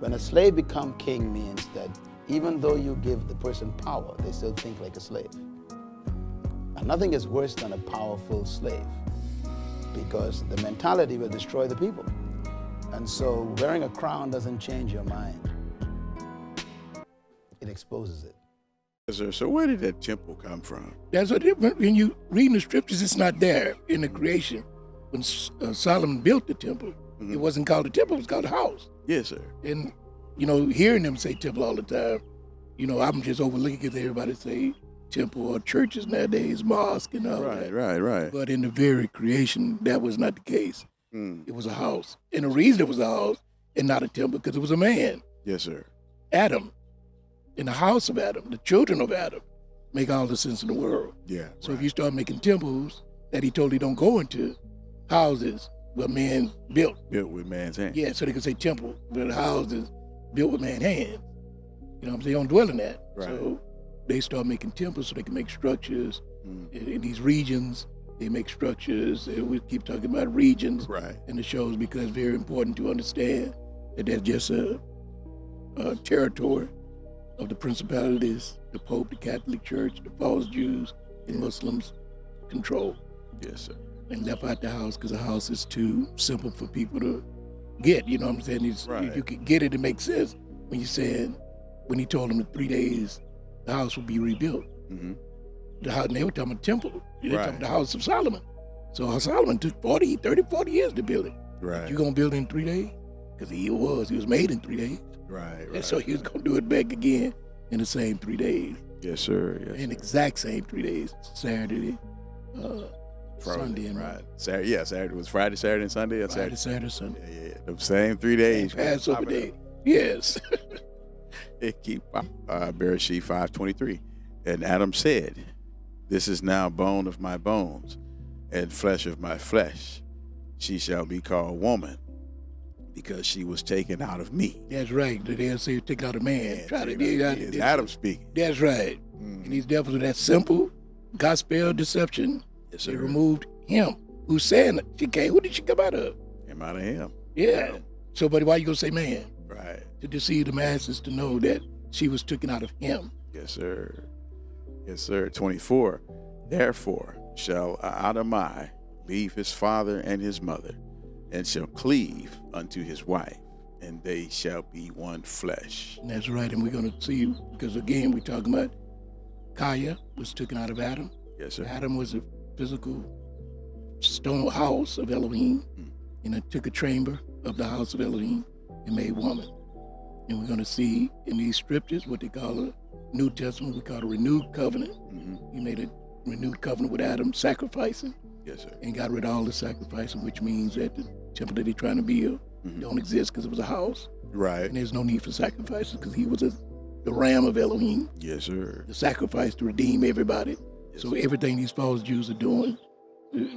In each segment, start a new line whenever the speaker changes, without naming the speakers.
When a slave become king means that even though you give the person power, they still think like a slave. And nothing is worse than a powerful slave, because the mentality will destroy the people. And so wearing a crown doesn't change your mind. It exposes it.
So where did that temple come from?
That's what when you read the scriptures, it's not there in the creation. When Solomon built the temple, it wasn't called a temple, it was called a house.
Yes, sir.
And, hearing them say temple all the time, I'm just overlooking because everybody say temple or churches nowadays, mosque and all that.
Right.
But in the very creation, that was not the case. It was a house. And the reason it was a house and not a temple, because it was a man.
Yes, sir.
Adam. In the house of Adam, the children of Adam, make all the sense in the world.
Yeah.
So if you start making temples that he totally don't go into, houses where man built.
Built with man's hands.
Yeah, so they can say temple, but houses built with man's hands. They don't dwell in that.
Right.
So they start making temples so they can make structures. In these regions, they make structures. We keep talking about regions in the shows because it's very important to understand that that's just a territory of the principalities, the Pope, the Catholic Church, the false Jews, and Muslims control.
Yes, sir.
And left out the house because the house is too simple for people to get. You know what I'm saying? You can get it, it makes sense when you said, when he told them in 3 days, the house would be rebuilt. The house, and they were talking about temple. They were talking about the house of Solomon. So Solomon took 40 years to build it.
Right.
You gonna build it in 3 days? Because he was made in 3 days.
Right.
And so he was going to do it back again in the same 3 days.
Yes, sir.
In the exact same 3 days. Saturday, Sunday, and
Saturday. Saturday was Friday, Saturday, and Sunday.
Friday, Saturday, Sunday.
Yeah. The same 3 days.
Passover day. Yes.
It keep Bereshit 5:23, and Adam said, "This is now bone of my bones, and flesh of my flesh. She shall be called woman, because she was taken out of me."
That's right. They'll say take out a man.
It's Adam speaking.
That's right. And these devils are that simple gospel deception.
Yes, sir.
They removed him. Who's saying it? She came. Who did she come out of?
Came out of him.
Yeah. So, but why you gonna say man?
Right.
To deceive the masses to know that she was taken out of him.
Yes, sir. Yes, sir. 24. Therefore shall Adonai leave his father and his mother, and shall cleave unto his wife, and they shall be one flesh.
And that's right, and we're going to see, because again, we're talking about Kaya was taken out of Adam.
Yes, sir.
Adam was a physical stone house of Elohim, and it took a chamber of the house of Elohim and made woman. And we're going to see in these scriptures what they call a New Testament, we call it a renewed covenant. He made a renewed covenant with Adam, sacrificing.
Yes, sir.
And got rid of all the sacrificing, which means that the temple that they're trying to build don't exist because it was a house.
Right.
And there's no need for sacrifices because he was the ram of Elohim.
Yes, sir.
The sacrifice to redeem everybody.
Yes,
So
sir.
everything these false Jews are doing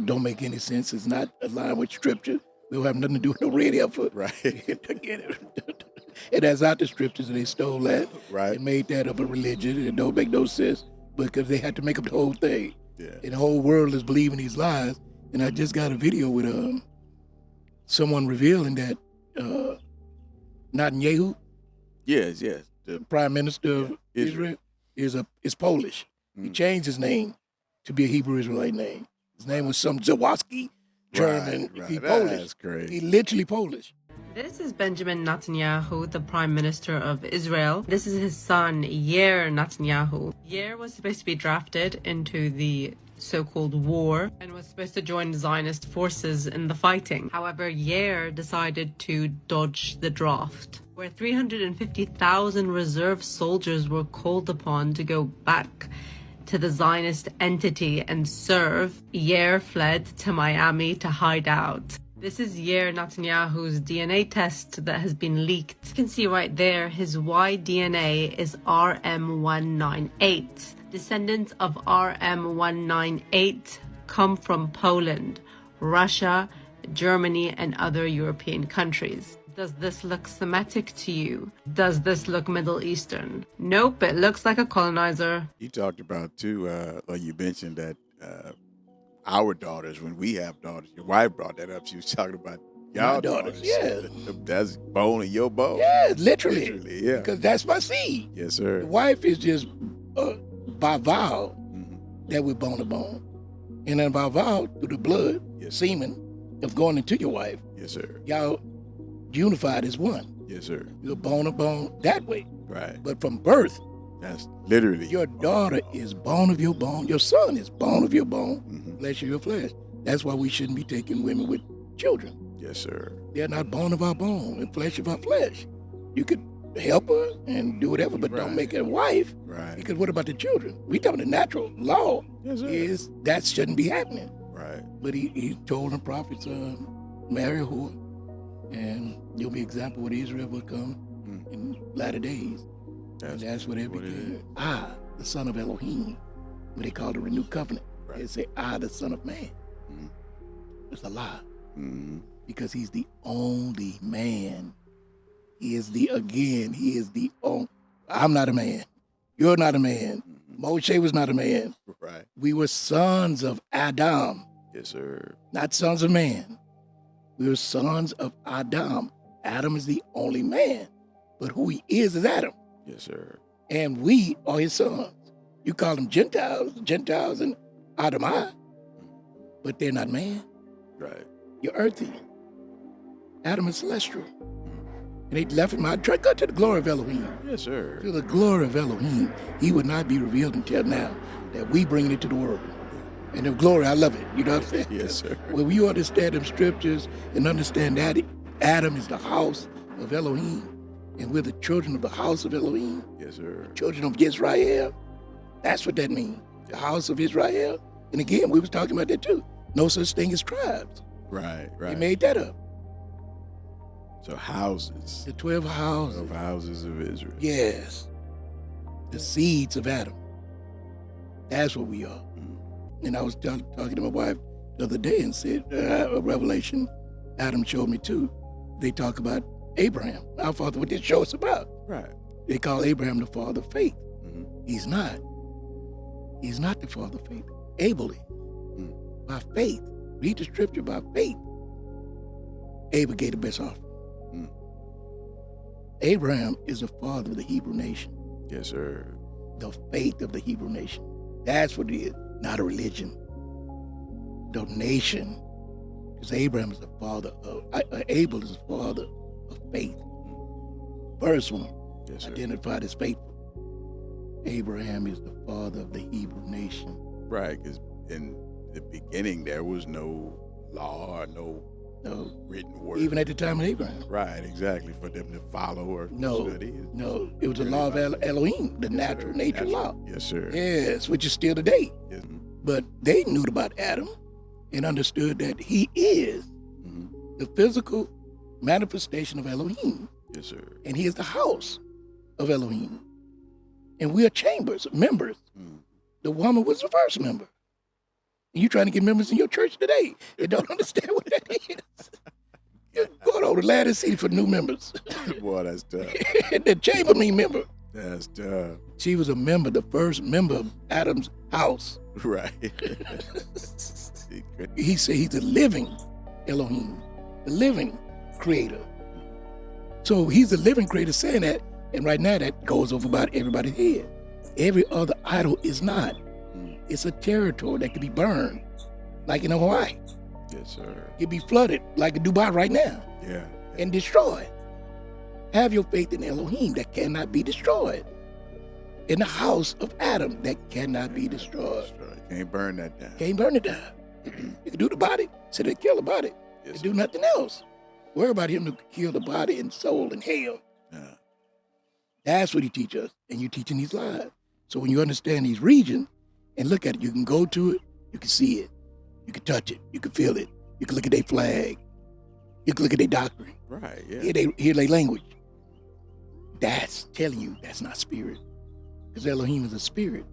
don't make any sense. It's not aligned with scripture. They don't have nothing to do with no red effort.
Right.
And that's out the scriptures, and they stole that
Right.
and made that up a religion. It don't make no sense because they had to make up the whole thing.
Yeah.
And the whole world is believing these lies. And I just got a video with someone revealing that Netanyahu,
Yes.
the prime minister of Israel, is Polish. He changed his name to be a Hebrew Israelite name. His name was some Zawaski, German.
Right.
He Polish.
That's crazy.
He literally Polish.
This is Benjamin Netanyahu, the Prime Minister of Israel. This is his son, Yair Netanyahu. Yair was supposed to be drafted into the so-called war and was supposed to join Zionist forces in the fighting. However, Yair decided to dodge the draft, where 350,000 reserve soldiers were called upon to go back to the Zionist entity and serve. Yair fled to Miami to hide out. This is Yair Netanyahu's DNA test that has been leaked. You can see right there his Y DNA is RM198. Descendants of RM198 come from Poland, Russia, Germany, and other European countries. Does this look Semitic to you? Does this look Middle Eastern? Nope, it looks like a colonizer.
You talked about, too, or you mentioned that our daughters, when we have daughters, your wife brought that up. She was talking about Y'all
my daughters.
daughters.
Yeah.
That's bone of your bone.
Yeah, literally.
Yeah.
Because that's my seed.
Yes, sir.
The wife is just by vow
Mhm.
that we're bone to bone. And then by vow, through the blood,
Yes.
semen of going into your wife,
Yes, sir.
y'all unified as one.
Yes, sir.
You're bone to bone that way.
Right.
But from birth,
That's literally
your daughter is bone of your bone. Your son is bone of your bone,
Mhm.
flesh of your flesh. That's why we shouldn't be taking women with children.
Yes, sir.
They're not bone of our bone and flesh of our flesh. You could help her and do whatever, but don't
Right.
make her a wife.
Right.
Because what about the children? We talking the natural law
Yes, sir.
is that shouldn't be happening.
Right.
But he told the prophets, marry a whore, and you'll be example what Israel will come
Mm.
in latter days. And that's what it
what it
became.
is.
The son of Elohim, what they call the renewed covenant.
Right.
They say, the son of man.
Mhm.
It's a lie.
Mhm.
Because he's the only man. He is the only. I'm not a man. You're not a man. Moshe was not a man.
Right.
We were sons of Adam,
Yes, sir.
not sons of man. We were sons of Adam. Adam is the only man. But who he is Adam.
Yes, sir.
And we are his sons. You call them Gentiles and Adamai, but they're not man.
Right.
You're earthy. Adam is celestial. And they left him out. Try go to the glory of Elohim.
Yes, sir.
To the glory of Elohim. He would not be revealed until now that we bring it to the world. And the glory, I love it. You know what I'm saying?
Yes, sir.
When you understand them scriptures and understand that Adam is the house of Elohim, and we're the children of the house of Elohim,
Yes, sir.
children of Israel, that's what that means. The house of Israel. And again, we was talking about that too. No such thing as tribes.
Right.
They
Right.
made that up.
So houses.
The 12 houses.
Of houses of Israel.
Yes. The seeds of Adam. That's what we are.
Mm.
And I was talking to my wife the other day and said, a revelation Adam showed me too. They talk about Abraham. Our father, what this show us about.
Right.
They call Abraham the father of faith.
Mhm.
He's not. He's not the father of faith. Abel is. By faith. Read the scripture by faith. Abel gave the best offering.
Mm.
Abraham is the father of the Hebrew nation.
Yes, sir.
The faith of the Hebrew nation. That's what it is, not a religion. The nation. Because Abraham is the father of, Abel is the father of faith. First one
Yes, sir.
identified as faithful. Abraham is the father of the Hebrew nation.
Right. Because in the beginning, there was no law or no
No,
written word.
even at the time of Abraham.
Right. Exactly. For them to follow or
No,
study.
no, it was the law of Elohim, the natural nature law.
Yes, sir.
Yes, which is still today.
Yes.
But they knew about Adam and understood that he is
Mhm.
the physical manifestation of Elohim,
Yes, sir.
and he is the house of Elohim. And we are chambers, members.
Mm.
The woman was the first member. And you trying to get members in your church today and don't understand what that is. You're going on the ladder seat for new members.
Boy, that's tough.
The chamber mean member.
That's tough.
She was a member, the first member of Adam's house.
Right.
He said he's the living Elohim, the living creator. So he's the living creator saying that, and right now that goes over about everybody's head. Every other idol is not.
Mm.
It's a territory that could be burned, like in Hawaii.
Yes, sir.
It could be flooded, like in Dubai right now,
Yeah.
and destroyed. Have your faith in Elohim that cannot be destroyed. In the house of Adam that cannot be destroyed.
Can't burn that down.
Can't burn it down. You can do the body, sit there and kill the body.
Yes,
And do nothing else. Worry about him to kill the body and soul and hell.
Yeah.
That's what he teaches us. And you're teaching these lies. So when you understand these regions and look at it, you can go to it, you can see it, you can touch it, you can feel it, you can look at their flag, you can look at their doctrine,
Right. Yeah.
hear their language. That's telling you that's not spirit. Because Elohim is a spirit.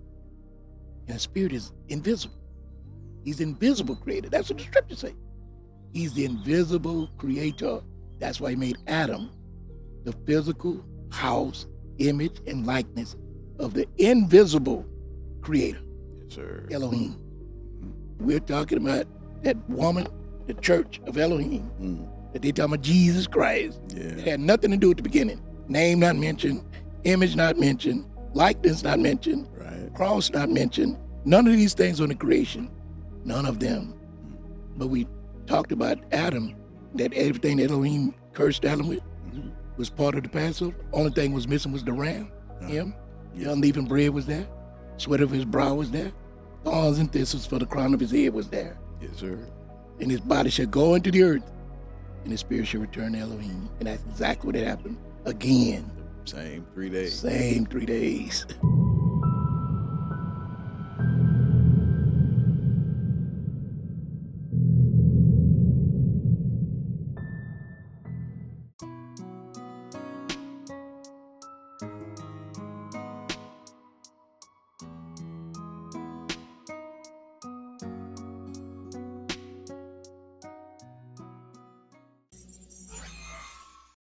And a spirit is invisible. He's the invisible creator. That's what the scriptures say. He's the invisible creator. That's why he made Adam the physical house, image, and likeness of the invisible creator,
Yes, sir.
Elohim. We're talking about that woman, the church of Elohim.
Mm.
that they talking about Jesus Christ.
Yeah.
It had nothing to do with the beginning. Name not mentioned, image not mentioned, likeness not mentioned,
Right.
cross not mentioned. None of these things on the creation. None of them. But we talked about Adam, that everything that Elohim cursed Adam with was part of the Passover. Only thing was missing was the ram, him. The unleavened bread was there. Sweat of his brow was there. Thorns and thistles for the crown of his head was there.
Yes, sir.
And his body shall go into the earth, and his spirit shall return to Elohim. And that's exactly what happened again.
Same 3 days.
Same 3 days.